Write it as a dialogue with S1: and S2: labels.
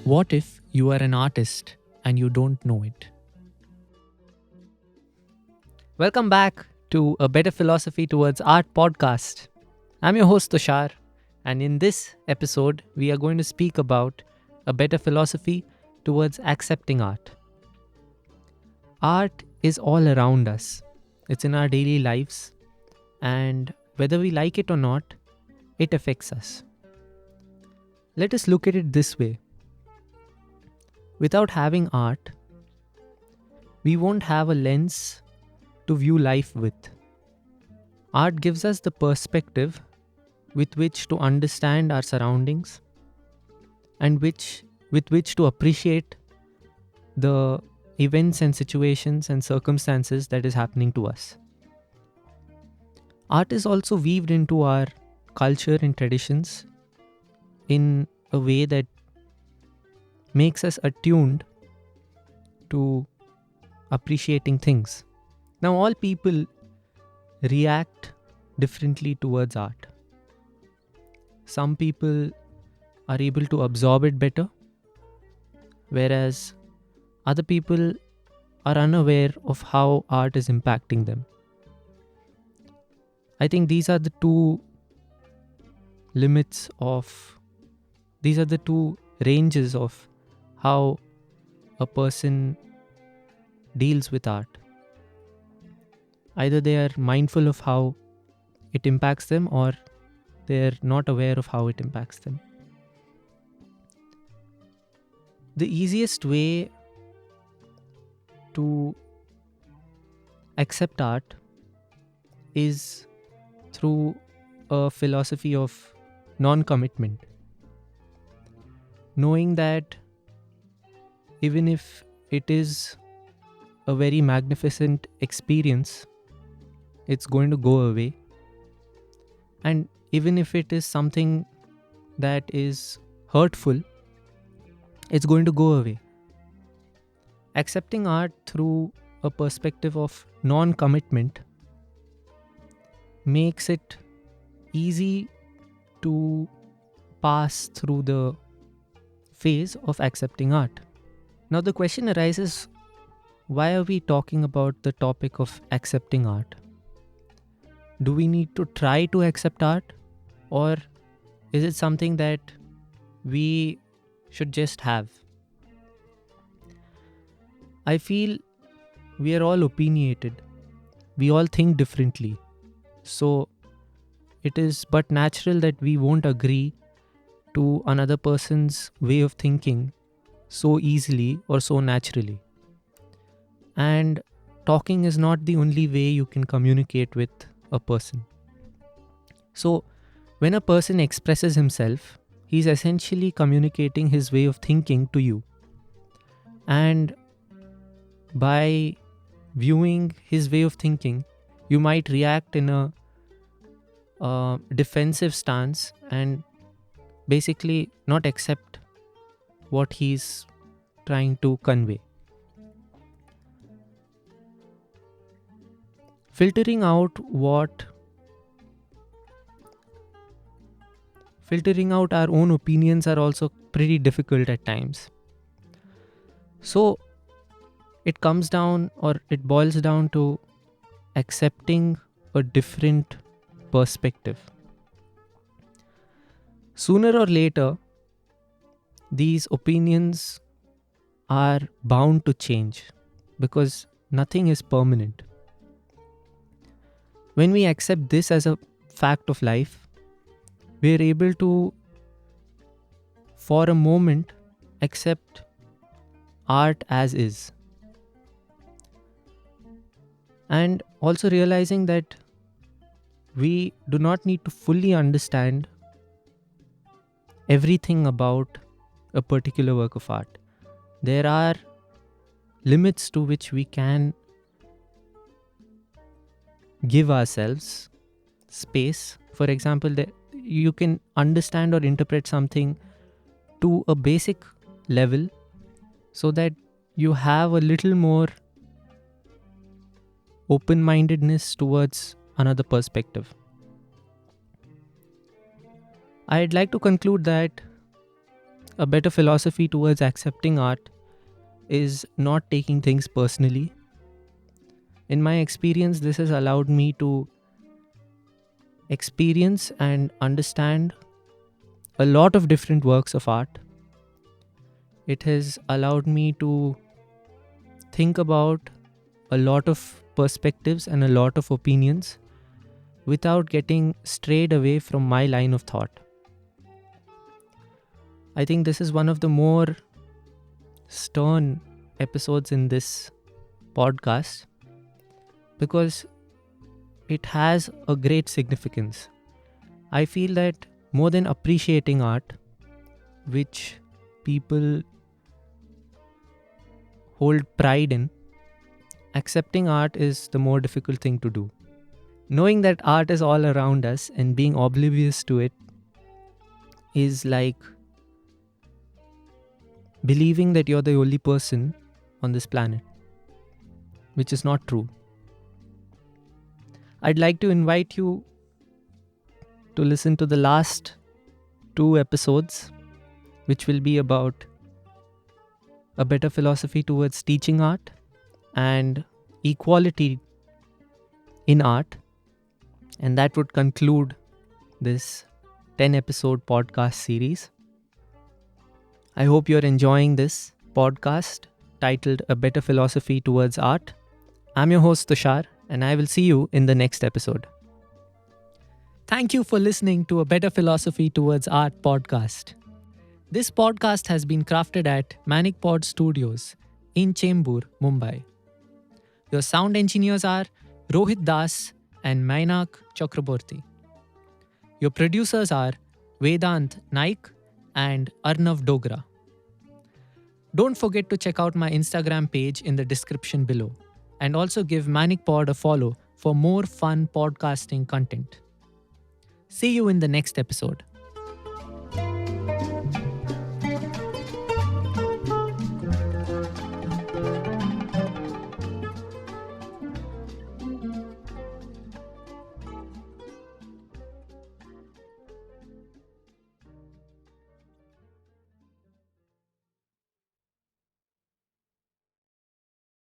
S1: What if you are an artist and you don't know it? Welcome back to a Better Philosophy Towards Art podcast. I'm your host Tushar, and in this episode, we are going to speak about a better philosophy towards accepting art. Art is all around us, it's in our daily lives, and whether we like it or not, it affects us. Let us look at it this way. Without having art, we won't have a lens to view life with. Art gives us the perspective with which to understand our surroundings and with which to appreciate the events and situations and circumstances that is happening to us. Art is also weaved into our culture and traditions in a way that makes us attuned to appreciating things. Now, all people react differently towards art. Some people are able to absorb it better, whereas other people are unaware of how art is impacting them. I think these are the two ranges of how a person deals with art. Either they are mindful of how it impacts them or they are not aware of how it impacts them. The easiest way to accept art is through a philosophy of non-commitment. Knowing that even if it is a very magnificent experience, it's going to go away. And even if it is something that is hurtful, it's going to go away. Accepting art through a perspective of non-commitment makes it easy to pass through the phase of accepting art. Now the question arises, why are we talking about the topic of accepting art? Do we need to try to accept art, or is it something that we should just have? I feel we are all opinionated. We all think differently. So it is but natural that we won't agree to another person's way of thinking so easily or so naturally. And talking is not the only way you can communicate with a person. So when a person expresses himself, he's essentially communicating his way of thinking to you. And by viewing his way of thinking, you might react in a defensive stance and basically not accept what he's trying to convey. Filtering out our own opinions are also pretty difficult at times. So it boils down to accepting a different perspective. Sooner or later, these opinions are bound to change because nothing is permanent. When we accept this as a fact of life, we are able to, for a moment, accept art as is. And also realizing that we do not need to fully understand everything about a particular work of art. There are limits to which we can give ourselves space. For example, you can understand or interpret something to a basic level so that you have a little more open-mindedness towards another perspective. I'd like to conclude that A better philosophy towards accepting art is not taking things personally. In my experience, this has allowed me to experience and understand a lot of different works of art. It has allowed me to think about a lot of perspectives and a lot of opinions without getting strayed away from my line of thought. I think this is one of the more stern episodes in this podcast because it has a great significance. I feel that more than appreciating art, which people hold pride in, accepting art is the more difficult thing to do. Knowing that art is all around us and being oblivious to it is like believing that you're the only person on this planet, which is not true. I'd like to invite you to listen to the last 2 episodes, which will be about a better philosophy towards teaching art and equality in art. And that would conclude this 10-episode podcast series. I hope you're enjoying this podcast titled A Better Philosophy Towards Art. I'm your host Tushar, and I will see you in the next episode. Thank you for listening to A Better Philosophy Towards Art podcast. This podcast has been crafted at Manic Pod Studios in Chembur, Mumbai. Your sound engineers are Rohit Das and Mainak Chakraborty. Your producers are Vedant Naik and Arnav Dogra. Don't forget to check out my Instagram page in the description below and also give Manic Pod a follow for more fun podcasting content. See you in the next episode.